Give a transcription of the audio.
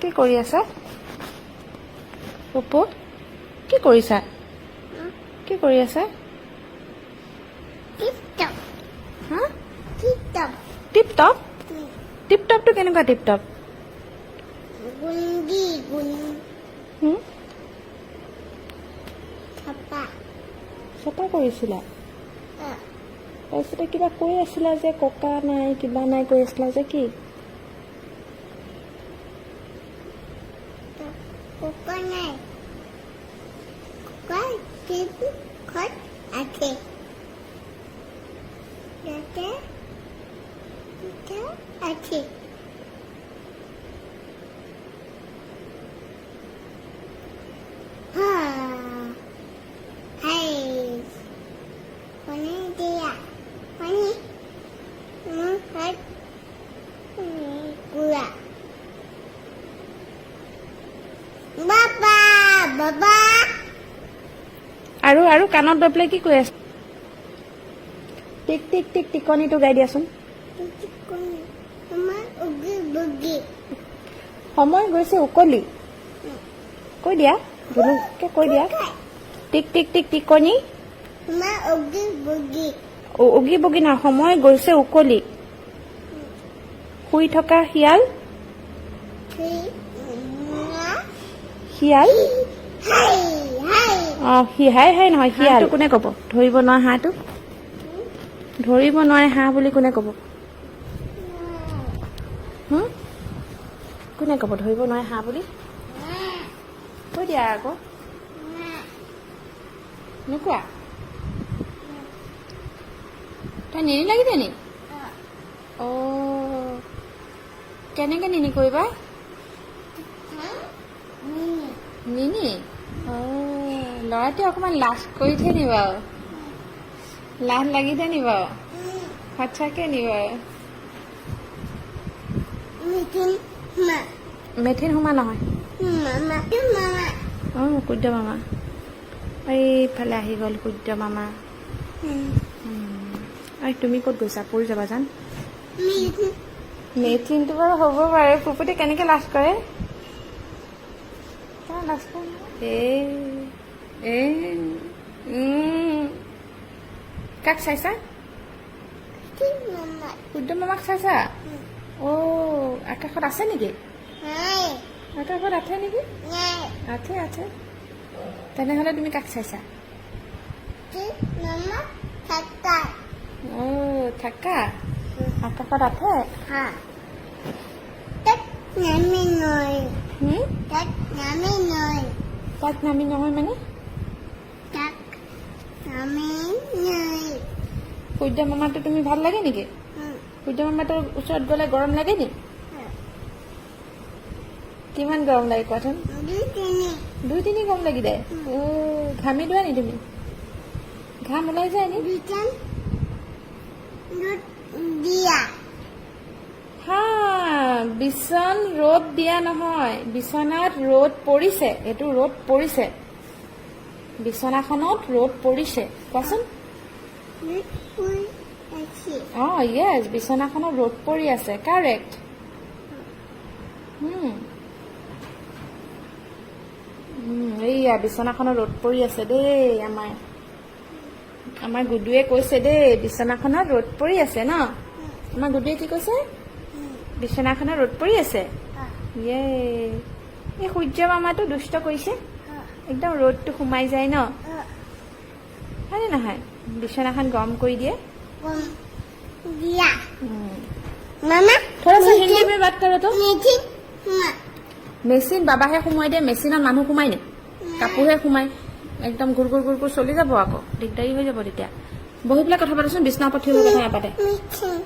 কি কৰি আছা পপু কি কৰিছা কি কৰি আছা টিপটপ হা টিপটপ টিপটপ টিপটপটো কেনেকুৱা টিপটপ গুন্ডি গুন থাপা চপা কৰিছিলা তাৰপিছতে কিবা কৈ আছিলা যে ককা নাই কিবা নাই কৈ আছিলা যে কি কোকা নাই কোকা টিপি খত আছে যাতে এটা আছে হাই কোনে দিয়া কোনে হাত গুড়া বাবা বাবা আৰু আৰু কাণত লৈ পেলাই কি কৈ আছা টিক টিক টিক টিকনিটো গাই দিয়াচোন আমার উগি বুগি সময় গৈছে উকলি কৈ দিয়া ধুনুকে কৈ দিয়া টিক টিক টিক টিকনি আমার উগি বুগি উগি বগি না সময় গৈছে উকলি শুই থকা শিয়াল শিয়াল হাই হাই হাই হাই নহয় শিয়াল কোনে ক'ব ধৰিব নোৱাৰা হাঁহটো ধৰিব নোৱাৰে হাঁহ বুলি কোনে ক'ব কোনে ক'ব ধৰিব নোৱাৰে হাঁহ বুলি কৈ দিয়া আকৌ নোকোৱা তই নিনি লাগিছে নি অ' কেনেকৈ নিনি কৰিবা নিনি ল'ৰাটোৱে অকণমান লাজ কৰিছে নি বাৰু লাজ লাগিছে নি বাৰু সঁচাকৈ নি বাৰু মিথিন মা মেথিন সোমা নহয় মামা মামা সূৰ্য মামা এইফালে আহি গ'ল সূৰ্য মামা তুমি ক'ত গৈছা পৰি যাবা জান মিথিন মেথিনটো বাৰু হ'ব পাৰে পুপুতে কেনেকৈ লাজ কৰে লাজ কৰে কাক চাইছা মামা সূৰ্য মামাক চাইছা অ' আকাশত আছে নেকি নাই আকাশত আছে নেকি নাই আছে আছে তেনেহ'লে তুমি কাক চাইছা মামা থাকা অ' থাকা আকাশত আছে হা তাক নামি নয় হুম তাক নামি নয় তাক নামি নহয় মানে তাক নামি নয় সূৰ্য মামাটো তুমি ভাল লাগে নেকি সূৰ্য মামাটোৰ ওচৰত গ'লে গৰম লাগে নি কিমান গৰম লাগে কোৱাচোন দুই তিনি গৰম লাগি যায় অ' ঘামি যোৱা নি তুমি ঘাম ওলাই যায় নি বিচন দিয়া হা বিচন ৰ'দ দিয়া নহয় বিচনাত ৰ'দ পৰিছে এইটো ৰ'দ পৰিছে বিচনাখনত ৰ'দ পৰিছে কোৱাচোন অ' য়েছ বিচনাখনত ৰ'দ পৰি আছে কাৰেক্ট এইয়া বিচনাখনত ৰ'দ পৰি আছে দেই আমাৰ গুডুৱে কৈছে দেই বিচনাখনত ৰ'দ পৰি আছে ন আমাৰ গুডুৱে কি কৈছে বিচনাখনত ৰ'দ পৰি আছে ইয়ে এই সূৰ্য মামাটো দুষ্ট কৰিছে একদম ৰ'দটো সোমাই যায় ন হয়নে নহয় বিচনাখন গৰম কৰি দিয়ে দিয়া মামা थोड़ा सा हिंदी में बात करो तो মিথিন মা মেচিন বাবাহে সোমাই দিয়ে মেচিনত মানুহ সোমাই নে কাপোৰহে সোমাই একদম গুৰ গুৰ চলি যাব আকৌ দিগদাৰী হৈ যাব তেতিয়া বহি পেলাই কথা পাতোচোন বিছনা পঠিয়াব কথা নাপাতে মিথিন